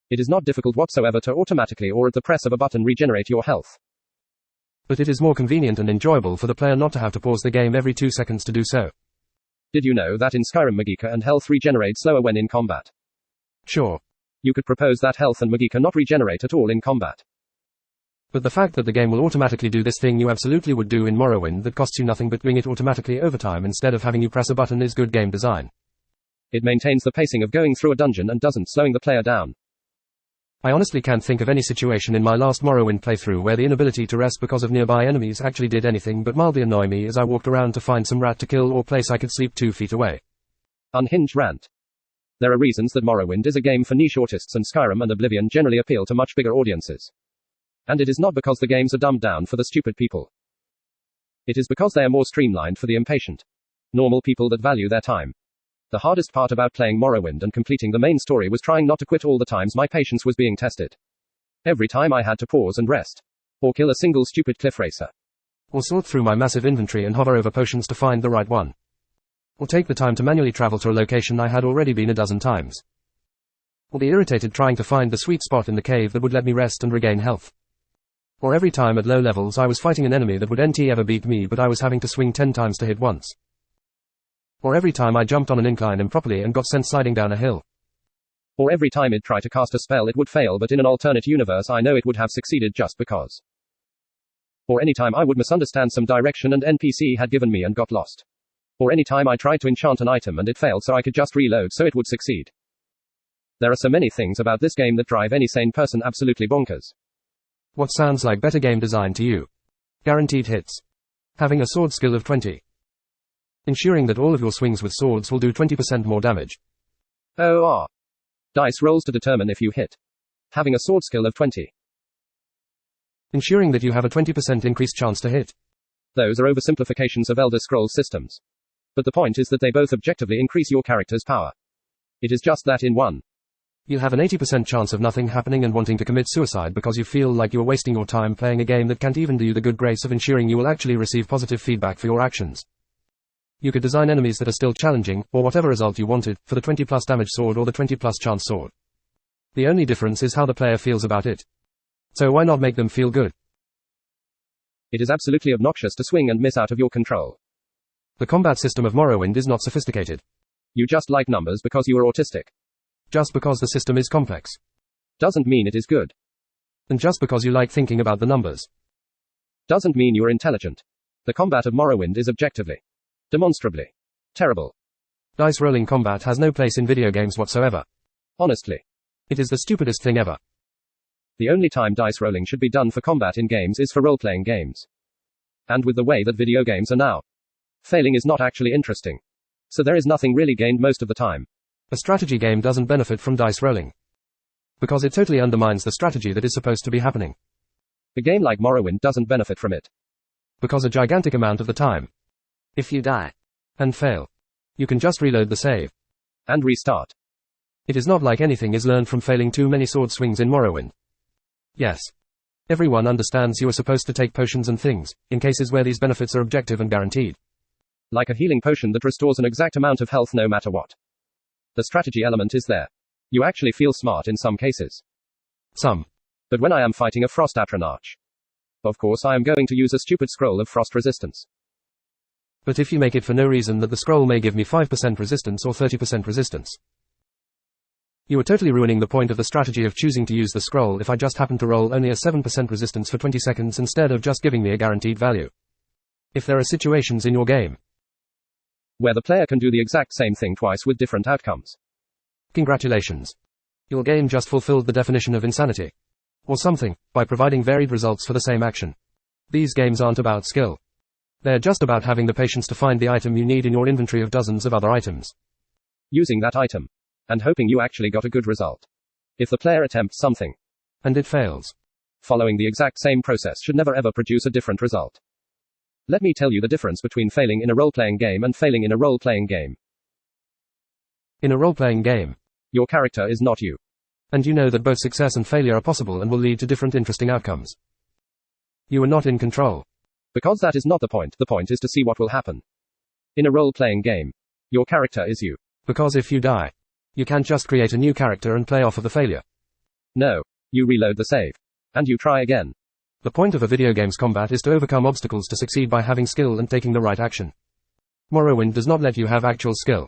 It is not difficult whatsoever to automatically or at the press of a button regenerate your health. But it is more convenient and enjoyable for the player not to have to pause the game every 2 seconds to do so. Did you know that in Skyrim Magicka and health regenerate slower when in combat? Sure. You could propose that health and Magicka not regenerate at all in combat. But the fact that the game will automatically do this thing you absolutely would do in Morrowind that costs you nothing but doing it automatically over time instead of having you press a button is good game design. It maintains the pacing of going through a dungeon and doesn't slowing the player down. I honestly can't think of any situation in my last Morrowind playthrough where the inability to rest because of nearby enemies actually did anything but mildly annoy me as I walked around to find some rat to kill or place I could sleep 2 feet away. Unhinged rant. There are reasons that Morrowind is a game for niche autists and Skyrim and Oblivion generally appeal to much bigger audiences. And it is not because the games are dumbed down for the stupid people. It is because they are more streamlined for the impatient. Normal people that value their time. The hardest part about playing Morrowind and completing the main story was trying not to quit all the times my patience was being tested. Every time I had to pause and rest. Or kill a single stupid cliff racer. Or sort through my massive inventory and hover over potions to find the right one. Or take the time to manually travel to a location I had already been a dozen times. Or be irritated trying to find the sweet spot in the cave that would let me rest and regain health. Or every time at low levels I was fighting an enemy that would ever beat me but I was having to swing 10 times to hit once. Or every time I jumped on an incline improperly and got sent sliding down a hill. Or every time I'd try to cast a spell it would fail but in an alternate universe I know it would have succeeded just because. Or any time I would misunderstand some direction an NPC had given me and got lost. Or any time I tried to enchant an item and it failed so I could just reload so it would succeed. There are so many things about this game that drive any sane person absolutely bonkers. What sounds like better game design to you? Guaranteed hits. Having a sword skill of 20. Ensuring that all of your swings with swords will do 20% more damage. Dice rolls to determine if you hit. Having a sword skill of 20. Ensuring that you have a 20% increased chance to hit. Those are oversimplifications of Elder Scrolls systems. But the point is that they both objectively increase your character's power. It is just that in one. You'll have an 80% chance of nothing happening and wanting to commit suicide because you feel like you're wasting your time playing a game that can't even do you the good grace of ensuring you will actually receive positive feedback for your actions. You could design enemies that are still challenging, or whatever result you wanted, for the 20 plus damage sword or the 20 plus chance sword. The only difference is how the player feels about it. So why not make them feel good? It is absolutely obnoxious to swing and miss out of your control. The combat system of Morrowind is not sophisticated. You just like numbers because you are autistic. Just because the system is complex doesn't mean it is good. And just because you like thinking about the numbers doesn't mean you are intelligent. The combat of Morrowind is objectively, demonstrably terrible. Dice rolling combat has no place in video games whatsoever. Honestly. It is the stupidest thing ever. The only time dice rolling should be done for combat in games is for role-playing games. And with the way that video games are now, failing is not actually interesting. So there is nothing really gained most of the time. A strategy game doesn't benefit from dice rolling. Because it totally undermines the strategy that is supposed to be happening. A game like Morrowind doesn't benefit from it. Because a gigantic amount of the time, if you die and fail, you can just reload the save and restart. It is not like anything is learned from failing too many sword swings in Morrowind. Yes. Everyone understands you are supposed to take potions and things, in cases where these benefits are objective and guaranteed. Like a healing potion that restores an exact amount of health no matter what. The strategy element is there. You actually feel smart in some cases. Some. But when I am fighting a frost atronach, of course I am going to use a stupid scroll of frost resistance. But if you make it for no reason that the scroll may give me 5% resistance or 30% resistance, you are totally ruining the point of the strategy of choosing to use the scroll if I just happen to roll only a 7% resistance for 20 seconds instead of just giving me a guaranteed value. If there are situations in your game where the player can do the exact same thing twice with different outcomes, congratulations. Your game just fulfilled the definition of insanity. Or something, by providing varied results for the same action. These games aren't about skill. They're just about having the patience to find the item you need in your inventory of dozens of other items. Using that item. And hoping you actually got a good result. If the player attempts something, and it fails, following the exact same process should never ever produce a different result. Let me tell you the difference between failing in a role-playing game and failing in a role-playing game. In a role-playing game, your character is not you. And you know that both success and failure are possible and will lead to different interesting outcomes. You are not in control. Because that is not the point is to see what will happen. In a role-playing game, your character is you. Because if you die, you can't just create a new character and play off of the failure. No. You reload the save. And you try again. The point of a video game's combat is to overcome obstacles to succeed by having skill and taking the right action. Morrowind does not let you have actual skill.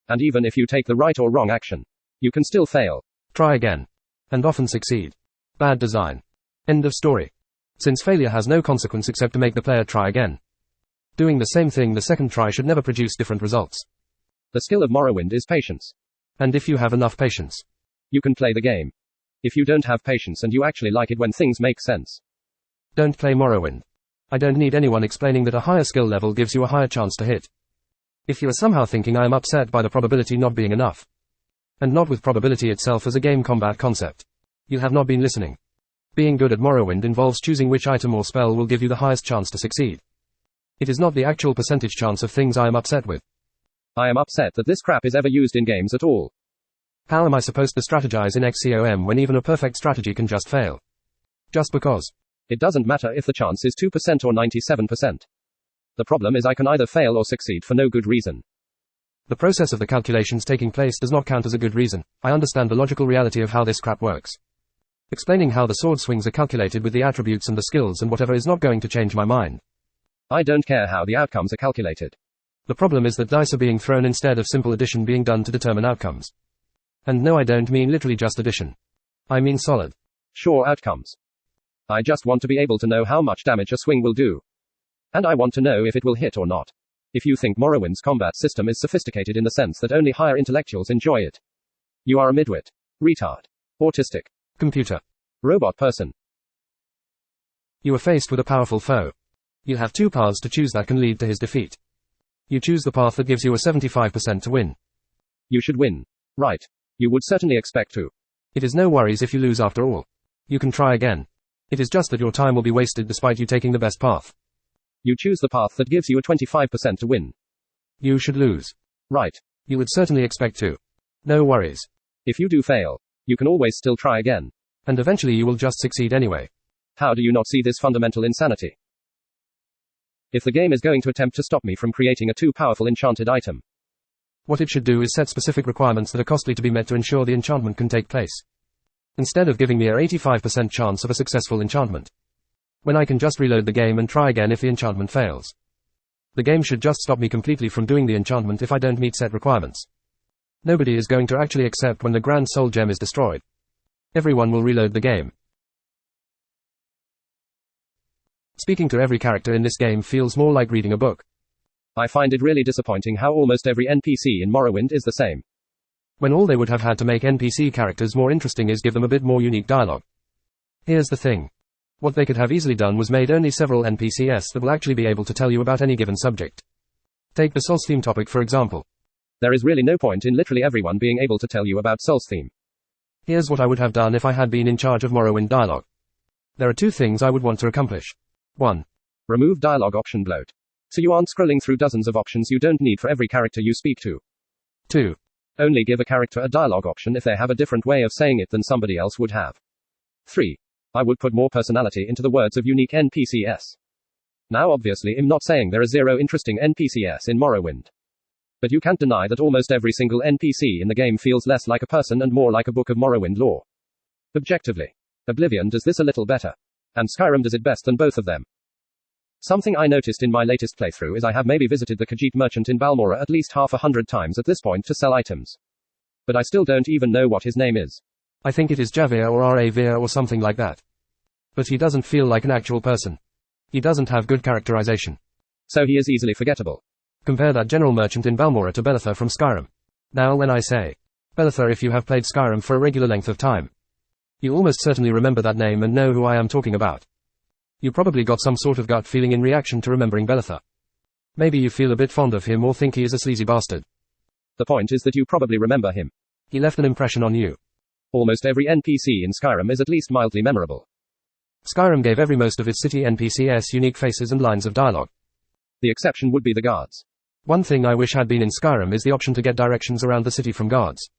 And even if you take the right or wrong action, you can still fail. Try again. And often succeed. Bad design. End of story. Since failure has no consequence except to make the player try again. Doing the same thing the second try should never produce different results. The skill of Morrowind is patience. And if you have enough patience, you can play the game. If you don't have patience and you actually like it when things make sense, don't play Morrowind. I don't need anyone explaining that a higher skill level gives you a higher chance to hit. If you are somehow thinking I am upset by the probability not being enough, and not with probability itself as a game combat concept, you have not been listening. Being good at Morrowind involves choosing which item or spell will give you the highest chance to succeed. It is not the actual percentage chance of things I am upset with. I am upset that this crap is ever used in games at all. How am I supposed to strategize in XCOM when even a perfect strategy can just fail? Just because. It doesn't matter if the chance is 2% or 97%. The problem is I can either fail or succeed for no good reason. The process of the calculations taking place does not count as a good reason. I understand the logical reality of how this crap works. Explaining how the sword swings are calculated with the attributes and the skills and whatever is not going to change my mind. I don't care how the outcomes are calculated. The problem is that dice are being thrown instead of simple addition being done to determine outcomes. And no, I don't mean literally just addition. I mean solid. Sure outcomes. I just want to be able to know how much damage a swing will do. And I want to know if it will hit or not. If you think Morrowind's combat system is sophisticated in the sense that only higher intellectuals enjoy it, you are a midwit, retard, autistic, computer, robot person. You are faced with a powerful foe. You have two paths to choose that can lead to his defeat. You choose the path that gives you a 75% to win. You should win. Right. You would certainly expect to. It is no worries if you lose after all. You can try again. It is just that your time will be wasted despite you taking the best path. You choose the path that gives you a 25% to win. You should lose. Right. You would certainly expect to. No worries. If you do fail, you can always still try again. And eventually you will just succeed anyway. How do you not see this fundamental insanity? If the game is going to attempt to stop me from creating a too powerful enchanted item, what it should do is set specific requirements that are costly to be met to ensure the enchantment can take place. Instead of giving me a 85% chance of a successful enchantment. When I can just reload the game and try again if the enchantment fails. The game should just stop me completely from doing the enchantment if I don't meet set requirements. Nobody is going to actually accept when the Grand Soul Gem is destroyed. Everyone will reload the game. Speaking to every character in this game feels more like reading a book. I find it really disappointing how almost every NPC in Morrowind is the same. When all they would have had to make NPC characters more interesting is give them a bit more unique dialogue. Here's the thing. What they could have easily done was made only several NPCs that will actually be able to tell you about any given subject. Take the Souls theme topic for example. There is really no point in literally everyone being able to tell you about Souls theme. Here's what I would have done if I had been in charge of Morrowind dialogue. There are two things I would want to accomplish. 1. Remove dialogue option bloat. So you aren't scrolling through dozens of options you don't need for every character you speak to. 2. Only give a character a dialogue option if they have a different way of saying it than somebody else would have. 3. I would put more personality into the words of unique NPCs. Now obviously I'm not saying there are zero interesting NPCs in Morrowind. But you can't deny that almost every single NPC in the game feels less like a person and more like a book of Morrowind lore. Objectively. Oblivion does this a little better. And Skyrim does it best than both of them. Something I noticed in my latest playthrough is I have maybe visited the Khajiit merchant in Balmora at least half 100 times at this point to sell items. But I still don't even know what his name is. I think it is Javir or Ravir or something like that. But he doesn't feel like an actual person. He doesn't have good characterization. So he is easily forgettable. Compare that general merchant in Balmora to Belitha from Skyrim. Now when I say Belitha, if you have played Skyrim for a regular length of time, you almost certainly remember that name and know who I am talking about. You probably got some sort of gut feeling in reaction to remembering Belitha. Maybe you feel a bit fond of him or think he is a sleazy bastard. The point is that you probably remember him. He left an impression on you. Almost every NPC in Skyrim is at least mildly memorable. Skyrim gave every most of its city NPCs unique faces and lines of dialogue. The exception would be the guards. One thing I wish had been in Skyrim is the option to get directions around the city from guards.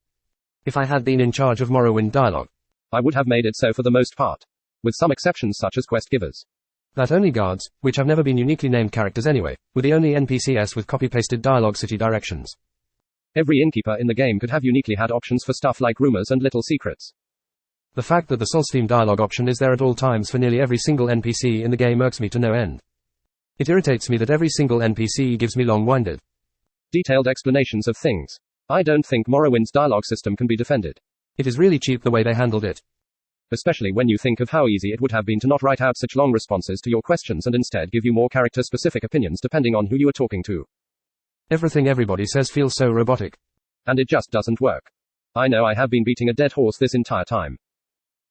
If I had been in charge of Morrowind dialogue, I would have made it so for the most part. With some exceptions such as quest givers. That only guards, which have never been uniquely named characters anyway, were the only NPCs with copy-pasted dialogue city directions. Every innkeeper in the game could have uniquely had options for stuff like rumors and little secrets. The fact that the Solsteam dialogue option is there at all times for nearly every single NPC in the game irks me to no end. It irritates me that every single NPC gives me long-winded, detailed explanations of things. I don't think Morrowind's dialogue system can be defended. It is really cheap the way they handled it. Especially when you think of how easy it would have been to not write out such long responses to your questions and instead give you more character-specific opinions depending on who you are talking to. Everything everybody says feels so robotic. And it just doesn't work. I know I have been beating a dead horse this entire time.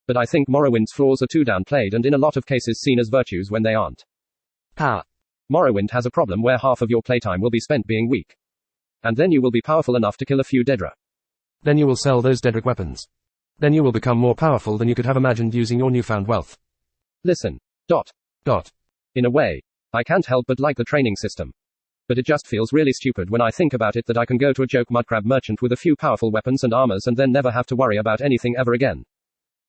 But I think Morrowind's flaws are too downplayed and in a lot of cases seen as virtues when they aren't. Power. Morrowind has a problem where half of your playtime will be spent being weak. And then you will be powerful enough to kill a few Daedra. Then you will sell those Daedric weapons. Then you will become more powerful than you could have imagined using your newfound wealth. Listen. In a way, I can't help but like the training system. But it just feels really stupid when I think about it that I can go to a joke mudcrab merchant with a few powerful weapons and armors and then never have to worry about anything ever again.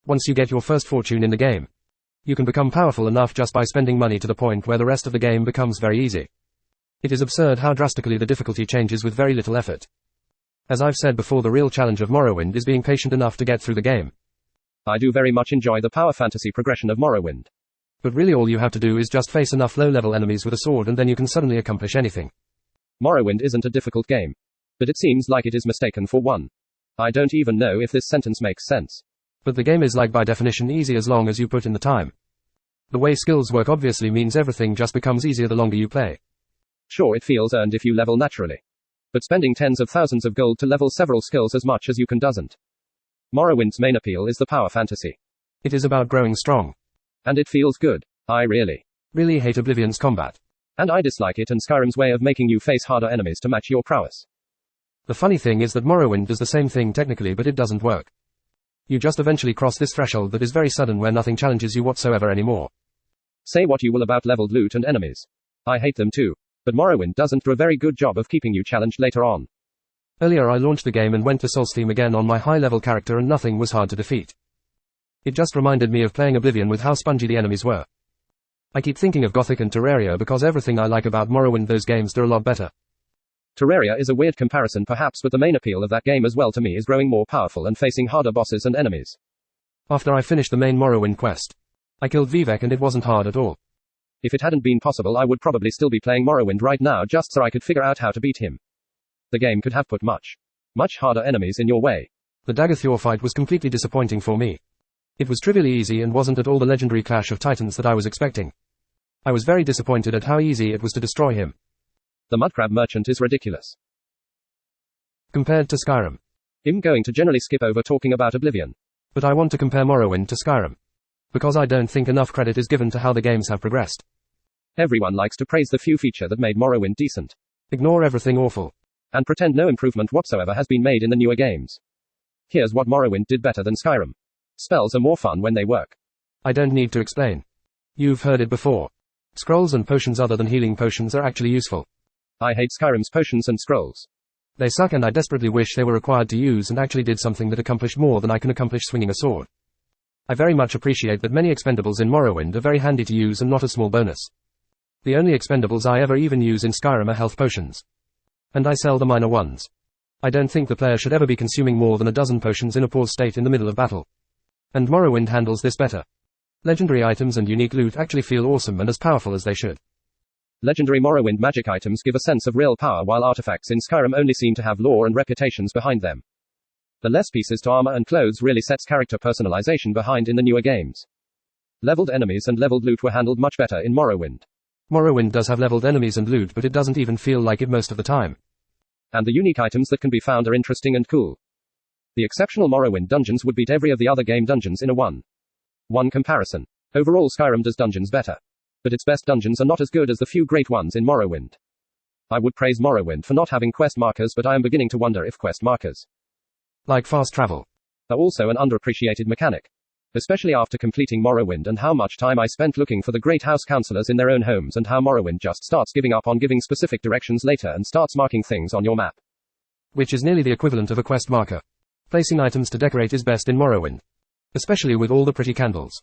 Once you get your first fortune in the game, you can become powerful enough just by spending money to the point where the rest of the game becomes very easy. It is absurd how drastically the difficulty changes with very little effort. As I've said before, the real challenge of Morrowind is being patient enough to get through the game. I do very much enjoy the power fantasy progression of Morrowind. But really all you have to do is just face enough low-level enemies with a sword and then you can suddenly accomplish anything. Morrowind isn't a difficult game. But it seems like it is mistaken for one. I don't even know if this sentence makes sense. But the game is like by definition easy as long as you put in the time. The way skills work obviously means everything just becomes easier the longer you play. Sure, it feels earned if you level naturally. But spending tens of thousands of gold to level several skills as much as you can doesn't. Morrowind's main appeal is the power fantasy. It is about growing strong. And it feels good. I really hate Oblivion's combat. And I dislike it and Skyrim's way of making you face harder enemies to match your prowess. The funny thing is that Morrowind does the same thing technically, but it doesn't work. You just eventually cross this threshold that is very sudden where nothing challenges you whatsoever anymore. Say what you will about leveled loot and enemies. I hate them too. But Morrowind doesn't do a very good job of keeping you challenged later on. Earlier I launched the game and went to Solsteam again on my high-level character and nothing was hard to defeat. It just reminded me of playing Oblivion with how spongy the enemies were. I keep thinking of Gothic and Terraria because everything I like about Morrowind, those games, do a lot better. Terraria is a weird comparison perhaps, but the main appeal of that game as well to me is growing more powerful and facing harder bosses and enemies. After I finished the main Morrowind quest, I killed Vivek and it wasn't hard at all. If it hadn't been possible, I would probably still be playing Morrowind right now just so I could figure out how to beat him. The game could have put much harder enemies in your way. The Daggerthor fight was completely disappointing for me. It was trivially easy and wasn't at all the legendary clash of titans that I was expecting. I was very disappointed at how easy it was to destroy him. The mudcrab merchant is ridiculous. Compared to Skyrim. I'm going to generally skip over talking about Oblivion. But I want to compare Morrowind to Skyrim. Because I don't think enough credit is given to how the games have progressed. Everyone likes to praise the few feature that made Morrowind decent. Ignore everything awful. And pretend no improvement whatsoever has been made in the newer games. Here's what Morrowind did better than Skyrim. Spells are more fun when they work. I don't need to explain. You've heard it before. Scrolls and potions other than healing potions are actually useful. I hate Skyrim's potions and scrolls. They suck and I desperately wish they were required to use and actually did something that accomplished more than I can accomplish swinging a sword. I very much appreciate that many expendables in Morrowind are very handy to use and not a small bonus. The only expendables I ever even use in Skyrim are health potions. And I sell the minor ones. I don't think the player should ever be consuming more than a dozen potions in a pause state in the middle of battle. And Morrowind handles this better. Legendary items and unique loot actually feel awesome and as powerful as they should. Legendary Morrowind magic items give a sense of real power while artifacts in Skyrim only seem to have lore and reputations behind them. The less pieces to armor and clothes really sets character personalization behind in the newer games. Leveled enemies and leveled loot were handled much better in Morrowind. Morrowind does have leveled enemies and loot, but it doesn't even feel like it most of the time. And the unique items that can be found are interesting and cool. The exceptional Morrowind dungeons would beat every of the other game dungeons in a one comparison. Overall, Skyrim does dungeons better. But its best dungeons are not as good as the few great ones in Morrowind. I would praise Morrowind for not having quest markers, but I am beginning to wonder if quest markers, like fast travel, are also an underappreciated mechanic. Especially after completing Morrowind and how much time I spent looking for the great house counselors in their own homes and how Morrowind just starts giving up on giving specific directions later and starts marking things on your map. Which is nearly the equivalent of a quest marker. Placing items to decorate is best in Morrowind. Especially with all the pretty candles.